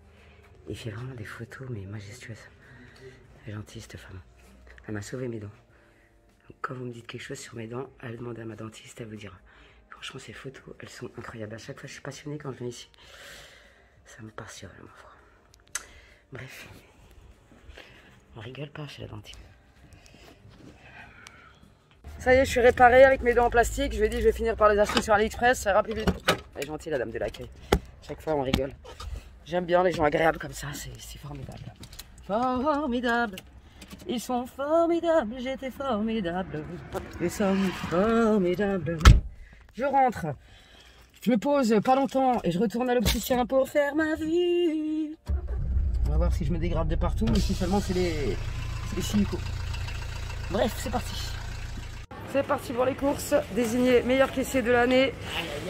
Il fait vraiment des photos, mais majestueuses. Elle est gentille, cette femme. Elle m'a sauvé mes dents. Donc, quand vous me dites quelque chose sur mes dents, allez demander à ma dentiste, elle vous dira. Franchement, ces photos, elles sont incroyables. À chaque fois, je suis passionnée quand je viens ici. Ça me passionne, ma foi. Bref. On rigole pas chez la dentiste. Ça y est, je suis réparée avec mes dents en plastique. Je lui ai dit, je vais finir par les acheter sur AliExpress. Ça ira plus vite. Elle est gentille, la dame de l'accueil. Chaque fois, on rigole. J'aime bien les gens agréables comme ça. C'est formidable. Formidable. Ils sont formidables, j'étais formidable. Ils sont formidables. Je rentre, je me pose pas longtemps et je retourne à l'opticien pour faire ma vue. On va voir si je me dégrade de partout ou si seulement c'est les silicos. Bref, c'est parti. C'est parti pour les courses. Désigné meilleur caissier de l'année,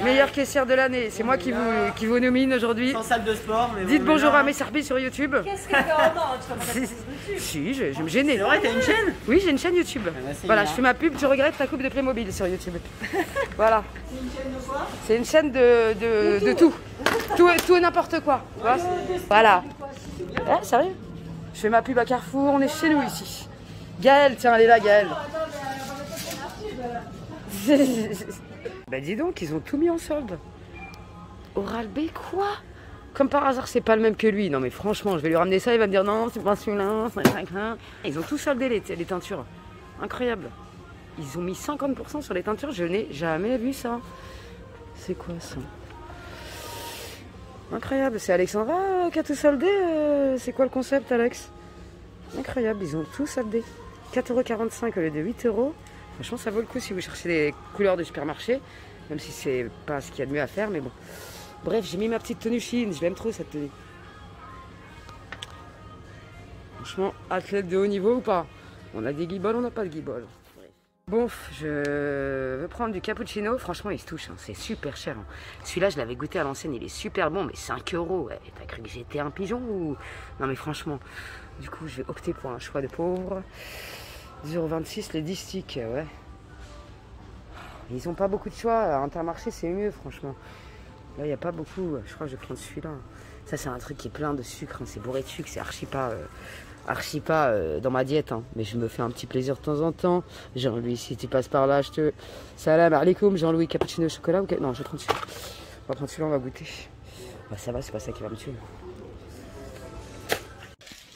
meilleure caissière de l'année. C'est moi qui vous nomine aujourd'hui. Sans salle de sport, mais dites bonjour à mes serpis sur YouTube. Qu'est-ce que t'as? Si, je vais me gêner. C'est vrai, t'as une chaîne? Oui, j'ai une chaîne YouTube. bah, Voilà, bien. je fais ma pub, je regrette la coupe de Playmobil sur YouTube. Voilà. C'est une chaîne de quoi? C'est une chaîne de tout. Tout et n'importe quoi. Tu vois, voilà. Eh, sérieux? Je fais ma pub à Carrefour, on est chez nous ici. Gaëlle, tiens, elle est là, Gaëlle. Bah dis donc, ils ont tout mis en solde. Oral B, quoi? Comme par hasard, c'est pas le même que lui. Non mais franchement, je vais lui ramener ça, il va me dire non, c'est pas celui-là. Ils ont tout soldé les teintures. Incroyable. Ils ont mis 50% sur les teintures, je n'ai jamais vu ça. C'est quoi ça? Incroyable, c'est Alexandra qui a tout soldé. C'est quoi le concept, Alex? Incroyable, ils ont tout soldé. 4,45 € au lieu de 8 €. Franchement, ça vaut le coup si vous cherchez des couleurs de supermarché. Même si c'est pas ce qu'il y a de mieux à faire, mais bon. Bref, j'ai mis ma petite tenue Shein, je l'aime trop cette tenue. Franchement, athlète de haut niveau ou pas? On a des guibolles, on n'a pas de guibolles. Bon, je veux prendre du cappuccino. Franchement, il se touche, hein. C'est super cher. Hein. Celui-là, je l'avais goûté à l'ancienne, il est super bon, mais 5 €. Ouais. T'as cru que j'étais un pigeon ou... Non mais franchement, du coup, je vais opter pour un choix de pauvre. 0,26 les 10 sticks, ouais. Ils ont pas beaucoup de choix. À Intermarché, c'est mieux, franchement. Là, il n'y a pas beaucoup. Je crois que je vais prendre celui-là. Ça, c'est un truc qui est plein de sucre. Hein. C'est bourré de sucre. C'est archi pas dans ma diète. Hein. Mais je me fais un petit plaisir de temps en temps. Jean-Louis, si tu passes par là, je te... Salam alaikum, Jean-Louis, cappuccino au chocolat ou... Non, je vais prendre celui-là. On va prendre celui-là, on va goûter. Bah, ça va, c'est pas ça qui va me tuer.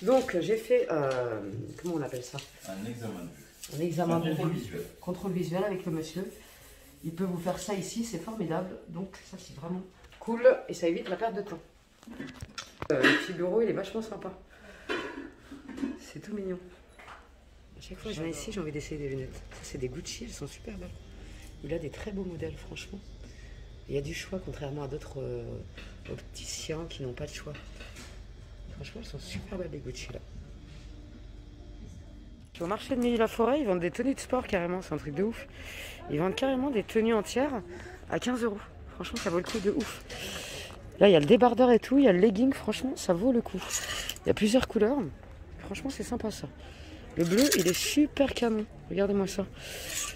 Donc, j'ai fait... comment on appelle ça? Un examen de vue. Un examen de contrôle vue. visuel. Contrôle visuel avec le monsieur. Il peut vous faire ça ici, c'est formidable. Donc ça c'est vraiment cool et ça évite la perte de temps. Le petit bureau il est vachement sympa. C'est tout mignon. À chaque fois que je viens ici j'ai envie d'essayer des lunettes. Ça c'est des Gucci, elles sont super belles. Il a des très beaux modèles franchement. Il y a du choix contrairement à d'autres opticiens qui n'ont pas de choix. Franchement elles sont super belles les Gucci là. Au marché de Midi-la-Forêt, ils vendent des tenues de sport carrément, c'est un truc de ouf. Ils vendent carrément des tenues entières à 15 €. Franchement, ça vaut le coup de ouf. Là, il y a le débardeur et tout, il y a le legging, franchement, ça vaut le coup. Il y a plusieurs couleurs. Franchement, c'est sympa ça. Le bleu, il est super canon. Regardez-moi ça.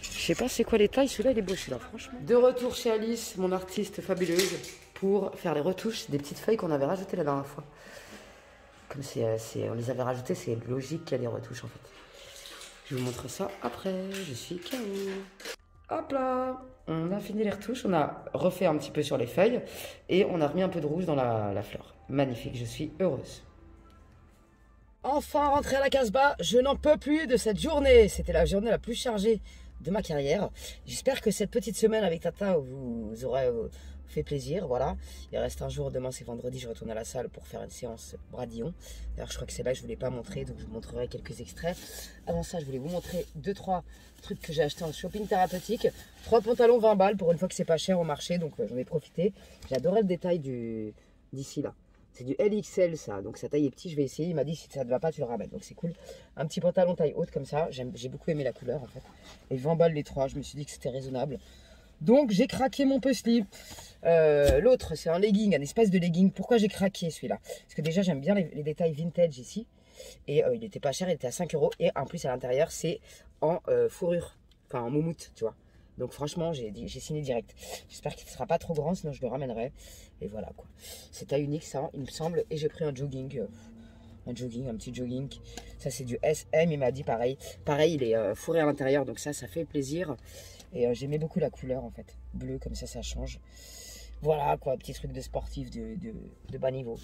Je sais pas c'est quoi les tailles, celui-là, il est beau celui-là, franchement. De retour chez Alice, mon artiste fabuleuse, pour faire les retouches des petites feuilles qu'on avait rajoutées la dernière fois. Comme on les avait rajoutées, c'est logique qu'il y a des retouches en fait. Je vous montre ça après, je suis KO. Hop là, on a fini les retouches, on a refait un petit peu sur les feuilles et on a remis un peu de rouge dans la fleur. Magnifique, je suis heureuse. Enfin rentré à la Casbah, je n'en peux plus de cette journée. C'était la journée la plus chargée de ma carrière. J'espère que cette petite semaine avec Tata vous aura fait plaisir, voilà. Il reste un jour, demain c'est vendredi, je retourne à la salle pour faire une séance Bradillon. D'ailleurs je crois que c'est là que je ne voulais pas montrer, donc je vous montrerai quelques extraits. Avant ça je voulais vous montrer 2-3 trucs que j'ai acheté en shopping thérapeutique. 3 pantalons 20 balles, pour une fois que c'est pas cher au marché, donc j'en ai profité. J'adorais le détail d'ici là. C'est du LXL ça, donc sa taille est petite, je vais essayer. Il m'a dit si ça ne va pas tu le ramènes, donc c'est cool. Un petit pantalon taille haute comme ça, j'ai beaucoup aimé la couleur en fait. Et 20 balles les 3, je me suis dit que c'était raisonnable. Donc j'ai craqué mon puzzle. L'autre c'est un legging, un espace de legging. Pourquoi j'ai craqué celui-là? Parce que déjà j'aime bien les détails vintage ici. Et il n'était pas cher, il était à 5 €. Et en plus à l'intérieur c'est en fourrure, enfin en moumoute tu vois. Donc franchement j'ai signé direct. J'espère qu'il ne sera pas trop grand, sinon je le ramènerai. Et voilà quoi. C'est taille unique ça il me semble. Et j'ai pris un jogging. Un petit jogging. Ça c'est du SM, il m'a dit pareil. Pareil il est fourré à l'intérieur, donc ça fait plaisir. Et j'aimais beaucoup la couleur en fait. Bleu comme ça change. Voilà quoi, petit truc de sportif de bas niveau.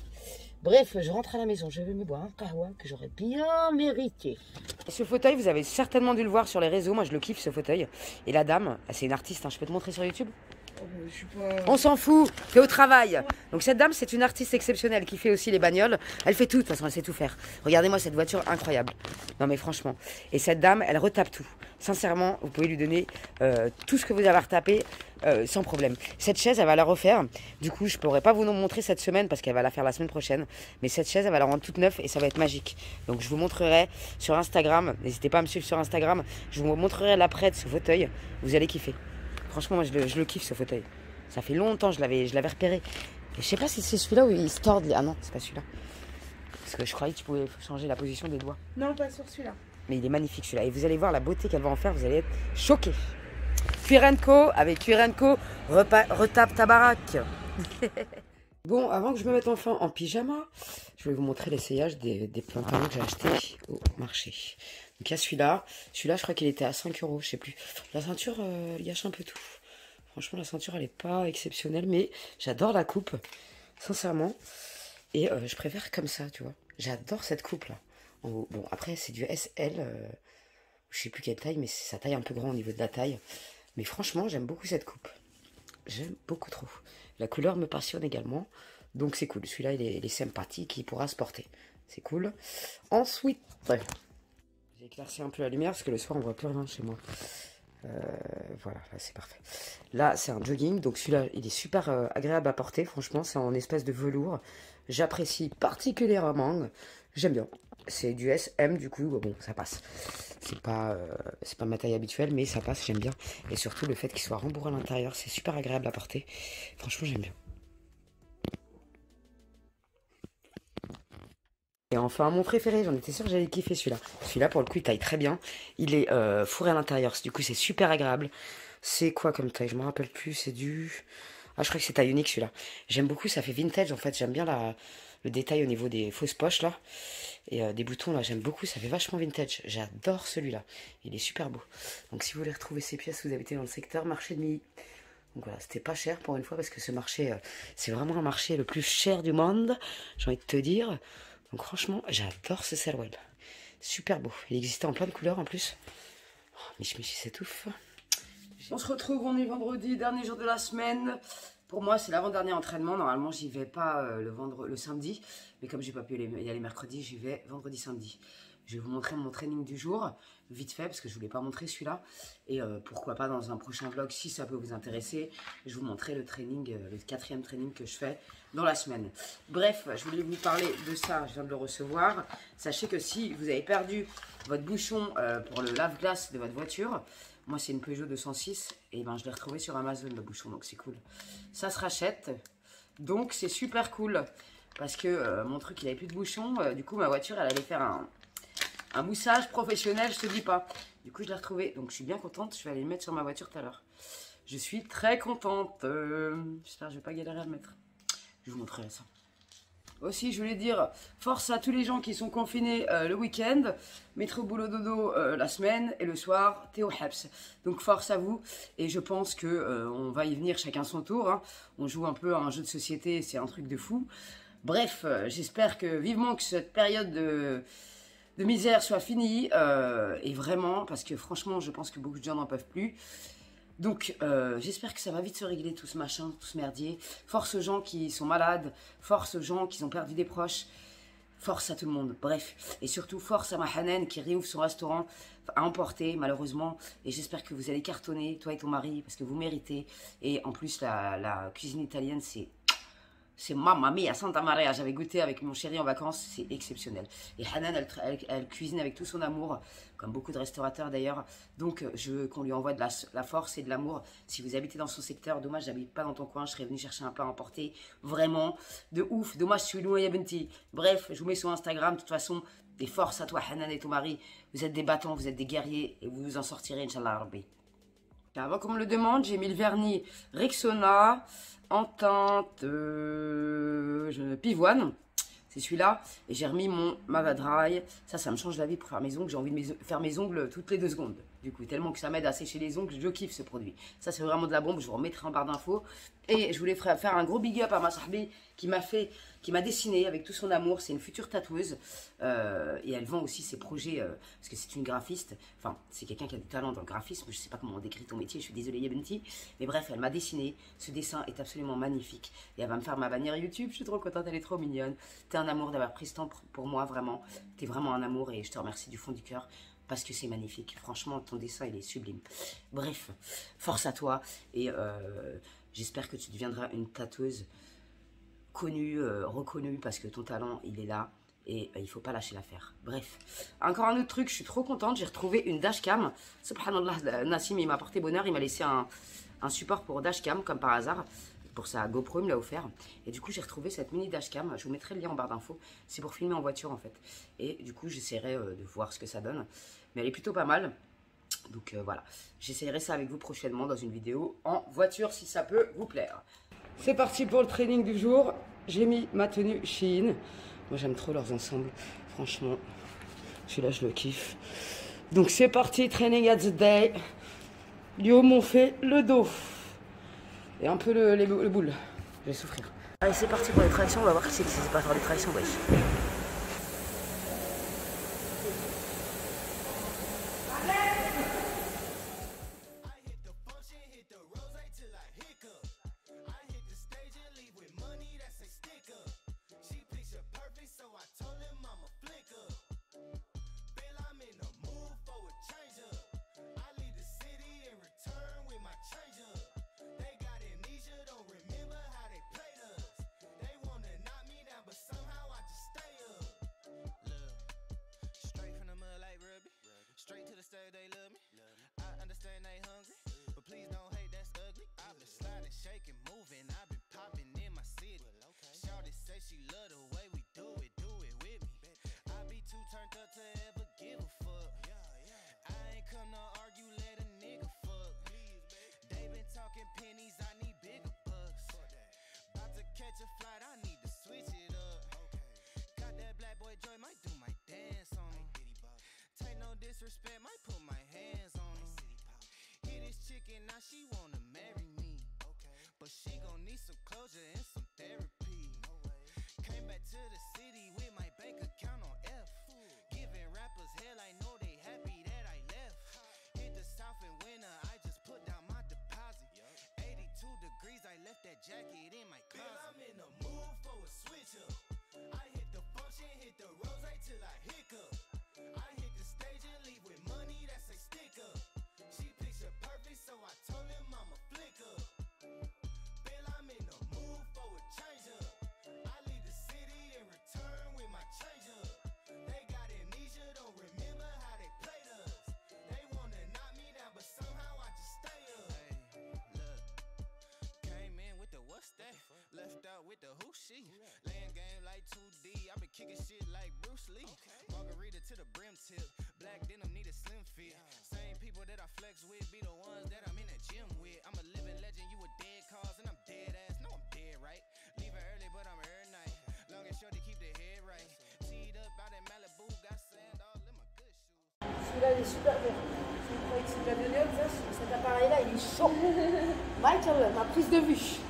Bref, je rentre à la maison, je vais me boire un kahwa que j'aurais bien mérité. Ce fauteuil, vous avez certainement dû le voir sur les réseaux, moi je le kiffe ce fauteuil. Et la dame, c'est une artiste, hein. Je peux te montrer sur YouTube? Je suis pas... On s'en fout, t'es au travail. Donc cette dame, c'est une artiste exceptionnelle qui fait aussi les bagnoles. Elle fait tout, de toute façon, elle sait tout faire. Regardez-moi cette voiture incroyable. Non mais franchement. Et cette dame, elle retape tout. Sincèrement, vous pouvez lui donner tout ce que vous avez à retaper sans problème. Cette chaise, elle va la refaire. Du coup, je ne pourrai pas vous montrer cette semaine parce qu'elle va la faire la semaine prochaine. Mais cette chaise, elle va la rendre toute neuve et ça va être magique. Donc je vous montrerai sur Instagram. N'hésitez pas à me suivre sur Instagram. Je vous montrerai l'après de ce fauteuil. Vous allez kiffer. Franchement, moi, je le kiffe, ce fauteuil. Ça fait longtemps, je l'avais repéré. Et je sais pas si c'est celui-là où il se tord. Ah non, c'est pas celui-là. Parce que je croyais que tu pouvais changer la position des doigts. Non, pas sur celui-là. Mais il est magnifique, celui-là. Et vous allez voir la beauté qu'elle va en faire. Vous allez être choqués. Cuir & Co. Avec Cuir & Co. Retape ta baraque. Bon, avant que je me mette enfin en pyjama, je vais vous montrer l'essayage des pantalons que j'ai achetés au marché. Donc il y a celui-là. Celui-là, je crois qu'il était à 5 €, je sais plus. La ceinture, elle gâche un peu tout. Franchement, la ceinture, elle est pas exceptionnelle, mais j'adore la coupe, sincèrement. Et je préfère comme ça, tu vois. J'adore cette coupe-là. Bon, après, c'est du SL. Je sais plus quelle taille, mais ça taille un peu grand au niveau de la taille. Mais franchement, j'aime beaucoup cette coupe. J'aime beaucoup trop. La couleur me passionne également. Donc c'est cool. Celui-là, il est sympathique. Il pourra se porter. C'est cool. Ensuite, j'ai éclairci un peu la lumière parce que le soir, on voit plus rien chez moi. Voilà, là c'est parfait. Là, c'est un jogging. Donc celui-là, il est super agréable à porter. Franchement, c'est en espèce de velours. J'apprécie particulièrement. J'aime bien. C'est du SM, du coup, bon, ça passe. C'est pas ma taille habituelle, mais ça passe, j'aime bien. Et surtout, le fait qu'il soit rembourré à l'intérieur, c'est super agréable à porter. Franchement, j'aime bien. Et enfin, mon préféré, j'en étais sûre que j'allais kiffer celui-là. Celui-là, pour le coup, il taille très bien. Il est fourré à l'intérieur, du coup, c'est super agréable. C'est quoi comme taille? Je me rappelle plus, c'est du... Ah, je crois que c'est taille unique, celui-là. J'aime beaucoup, ça fait vintage, en fait. J'aime bien le détail au niveau des fausses poches, là. Et des boutons, là, j'aime beaucoup. Ça fait vachement vintage. J'adore celui-là. Il est super beau. Donc, si vous voulez retrouver ces pièces, vous habitez dans le secteur marché de Milly. Donc voilà, c'était pas cher pour une fois, parce que ce marché, c'est vraiment un marché le plus cher du monde, j'ai envie de te dire. Donc franchement, j'adore ce Selwell. Super beau. Il existait en plein de couleurs en plus. Oh, Mich s'étouffe. On se retrouve, on est vendredi, dernier jour de la semaine. Pour moi, c'est l'avant-dernier entraînement. Normalement, j'y vais pas le samedi. Mais comme j'ai pas pu y aller mercredi, j'y vais vendredi, samedi. Je vais vous montrer mon training du jour, vite fait, parce que je ne voulais pas montrer celui-là. Et pourquoi pas dans un prochain vlog, si ça peut vous intéresser, je vous montrer le training, le 4e training que je fais dans la semaine. Bref, je voulais vous parler de ça, je viens de le recevoir. Sachez que si vous avez perdu votre bouchon pour le lave-glace de votre voiture, moi c'est une Peugeot 206, et ben je l'ai retrouvé sur Amazon le bouchon, donc c'est cool. Ça se rachète, donc c'est super cool, parce que mon truc il avait plus de bouchon, du coup ma voiture elle allait faire un moussage professionnel, je te dis pas. Du coup, je l'ai retrouvé. Donc, je suis bien contente. Je vais aller le mettre sur ma voiture tout à l'heure. Je suis très contente. J'espère que je vais pas galérer à le mettre. Je vous montrerai ça. Aussi, je voulais dire force à tous les gens qui sont confinés le week-end. Métro boulot dodo la semaine. Et le soir, t'es au Habs. Donc, force à vous. Et je pense que on va y venir chacun son tour. Hein. On joue un peu à un jeu de société. C'est un truc de fou. Bref, j'espère que vivement que cette période de misère soit finie, et vraiment, parce que franchement, je pense que beaucoup de gens n'en peuvent plus. Donc, j'espère que ça va vite se régler tout ce machin, tout ce merdier. Force aux gens qui sont malades, force aux gens qui ont perdu des proches, force à tout le monde, bref. Et surtout, force à ma Hanen qui réouvre son restaurant à emporter, malheureusement. Et j'espère que vous allez cartonner, toi et ton mari, parce que vous méritez. Et en plus, la cuisine italienne, c'est mamma mia, Santa Maria. J'avais goûté avec mon chéri en vacances, c'est exceptionnel. Et Hanan, elle cuisine avec tout son amour, comme beaucoup de restaurateurs d'ailleurs. Donc, je veux qu'on lui envoie de la force et de l'amour. Si vous habitez dans son secteur, dommage, j'habite pas dans ton coin, je serais venu chercher un plat à emporter. Vraiment, de ouf. Dommage, je suis loin, Yabenti. Bref, je vous mets sur Instagram. De toute façon, des forces à toi, Hanan et ton mari. Vous êtes des battants, vous êtes des guerriers et vous vous en sortirez, Inch'Allah Rabbi. Avant qu'on me le demande, j'ai mis le vernis Rexona en teinte pivoine. C'est celui-là. Et j'ai remis mon Mavadry. Ça me change la vie pour faire mes ongles. J'ai envie de faire mes ongles toutes les 2 secondes. Du coup, tellement que ça m'aide à sécher les ongles, je kiffe ce produit. Ça, c'est vraiment de la bombe. Je vous remettrai en barre d'infos. Et je voulais faire un gros big up à ma sahbi qui m'a dessiné avec tout son amour. C'est une future tatoueuse. Et elle vend aussi ses projets, parce que c'est une graphiste. Enfin, c'est quelqu'un qui a du talent dans le graphisme. Je ne sais pas comment on décrit ton métier. Je suis désolée, Yabenti. Mais bref, elle m'a dessiné. Ce dessin est absolument magnifique. Et elle va me faire ma bannière YouTube. Je suis trop contente. Elle est trop mignonne. T'es un amour d'avoir pris ce temps pour moi, vraiment. T'es vraiment un amour et je te remercie du fond du cœur. Parce que c'est magnifique. Franchement, ton dessin, il est sublime. Bref, force à toi. Et j'espère que tu deviendras une tatoueuse connue, reconnue, parce que ton talent, il est là. Et il ne faut pas lâcher l'affaire. Bref. Encore un autre truc, je suis trop contente. J'ai retrouvé une dashcam. Subhanallah, Nassim, il m'a apporté bonheur. Il m'a laissé un support pour dashcam, comme par hasard. Pour sa GoPro, il me l'a offert. Et du coup, j'ai retrouvé cette mini dashcam. Je vous mettrai le lien en barre d'infos. C'est pour filmer en voiture, en fait. Et du coup, j'essaierai de voir ce que ça donne. Mais elle est plutôt pas mal. Donc voilà. J'essaierai ça avec vous prochainement dans une vidéo en voiture, si ça peut vous plaire. C'est parti pour le training du jour. J'ai mis ma tenue Shein. Moi j'aime trop leurs ensembles. Franchement, celui-là je le kiffe. Donc c'est parti, training at the day. Les hauts m'ont fait le dos. Et un peu le boule. Je vais souffrir. Allez, c'est parti pour les tractions. On va voir qui c'est qui sait pas faire les tractions. Wesh. Straight to the stage, they love me. I understand they hungry, but please don't hate, that's ugly. I've been sliding, shaking, moving. I've been popping in my city. Shawty say she love the way we do it with me. I be too turned up to ever give a fuck. I ain't come to argue, let a nigga fuck. They been talking pennies, I need bigger bucks. About to catch a flight, I need to switch it up. Got that black boy joy, might do my dance on him. Take no disrespect, might put my hands on him. Hit this chicken, now she wanna marry me. But she gon' need some closure and some therapy. Came back to the city with my bank account on F. Giving rappers hell, I know they happy that I left. Hit the south in winter, I just put down my deposit. 82 degrees, I left that jacket in my closet. I'm in the mood for a switch up. I hit the function, hit the rose till I hiccup. I hit the stage and leave with money that's a sticker. She picture perfect, so I told him I'm a flicker. Bill, I'm in the mood for a change up. I leave the city and return with my change up. They got amnesia, don't remember how they played us. They wanna knock me down, but somehow I just stay up. Hey, look, came in with the what's that? Left out with the who she? Laying game like 2D, I been kicking shit like Bruce Lee. Margarita to the brim tip, black denim need a slim fit. Same people that I flex with be the ones that I'm in the gym with. I'm a living legend, you a dead cause, and I'm dead ass. No, I'm dead, right? Leaving early, but I'm here night. Long and short to keep the head right. Teed up out in Malibu, got sand all in my good shoes. Celui-là il est super bien. Je crois que c'est de la donné ça, cet appareil-là il est chaud. Michael, ma prise de vue.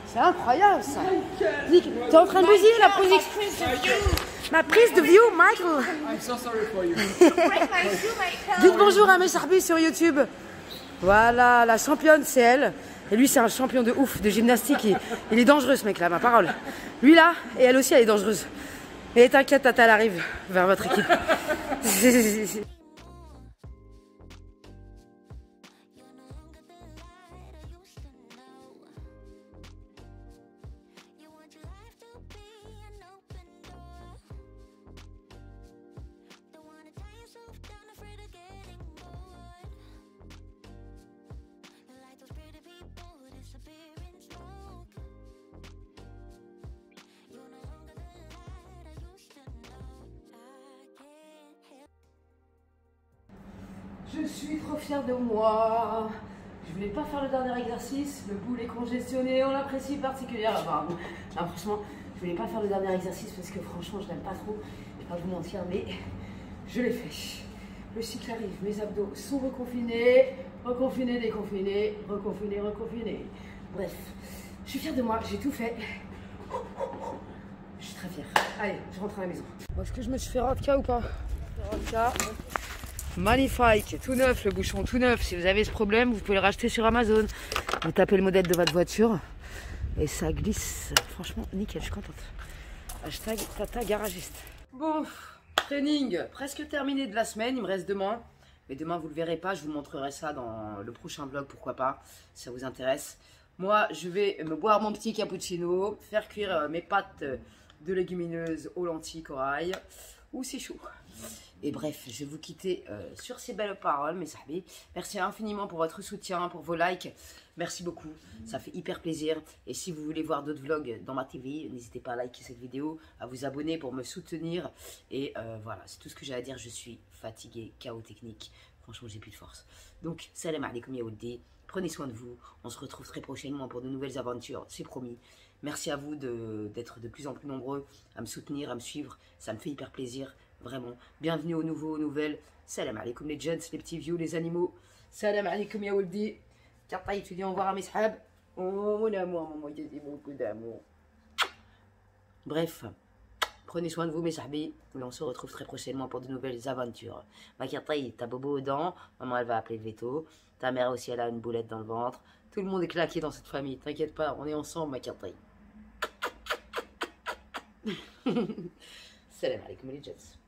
C'est incroyable ça. Nick, t'es en train de bousiller la position. Ma prise de view, Michael. I'm so sorry for you. Dites bonjour à mes Sarbi sur YouTube. Voilà, la championne, c'est elle. Et lui, c'est un champion de ouf de gymnastique. Il est dangereux ce mec-là, ma parole. Lui là, et elle aussi, elle est dangereuse. Mais t'inquiète, Tata, elle arrive vers votre équipe. Je suis trop fière de moi. Je voulais pas faire le dernier exercice. Le boule est congestionné, on l'apprécie particulièrement. Non, franchement, je voulais pas faire le dernier exercice parce que franchement, je l'aime pas trop. Je vais pas vous mentir, mais je l'ai fait. Le cycle arrive, mes abdos sont reconfinés, reconfinés, déconfinés, reconfinés, reconfinés. Bref, je suis fière de moi, j'ai tout fait. Je suis très fière. Allez, je rentre à la maison. Est-ce que je me suis fait Rodka ou pas? Rodka. Magnifique, tout neuf, le bouchon tout neuf. Si vous avez ce problème, vous pouvez le racheter sur Amazon. Vous tapez le modèle de votre voiture et ça glisse. Franchement, nickel, je suis contente. Hashtag Tata Garagiste. Bon, training presque terminé de la semaine. Il me reste demain. Mais demain, vous le verrez pas. Je vous montrerai ça dans le prochain vlog, pourquoi pas, si ça vous intéresse. Moi, je vais me boire mon petit cappuccino, faire cuire mes pâtes de légumineuses aux lentilles corail. Ou c'est chaud. Et bref, je vais vous quitter sur ces belles paroles, mes amis. Merci infiniment pour votre soutien, pour vos likes. Merci beaucoup, ça fait hyper plaisir. Et si vous voulez voir d'autres vlogs dans ma TV, n'hésitez pas à liker cette vidéo, à vous abonner pour me soutenir. Et voilà, c'est tout ce que j'ai à dire. Je suis fatiguée, chaos technique. Franchement, j'ai plus de force. Donc, salam alaikum ya Waldi. Prenez soin de vous. On se retrouve très prochainement pour de nouvelles aventures. C'est promis. Merci à vous d'être de plus en plus nombreux à me soutenir, à me suivre. Ça me fait hyper plaisir. Vraiment. Bienvenue aux nouveaux, aux nouvelles. Salam alaikum les jeunes, les petits vieux, les animaux. Salam alaikum ya Waldi. Kartaï, tu viens voir à mes sahab. Oh mon amour, maman, il y a beaucoup d'amour. Bref. Prenez soin de vous, mes sahbis. On se retrouve très prochainement pour de nouvelles aventures. Ma Kartaï, t'as bobo aux dents. Maman, elle va appeler le veto. Ta mère aussi, elle a une boulette dans le ventre. Tout le monde est claqué dans cette famille. T'inquiète pas, on est ensemble, ma Kartaï. Salam alaikum les jets.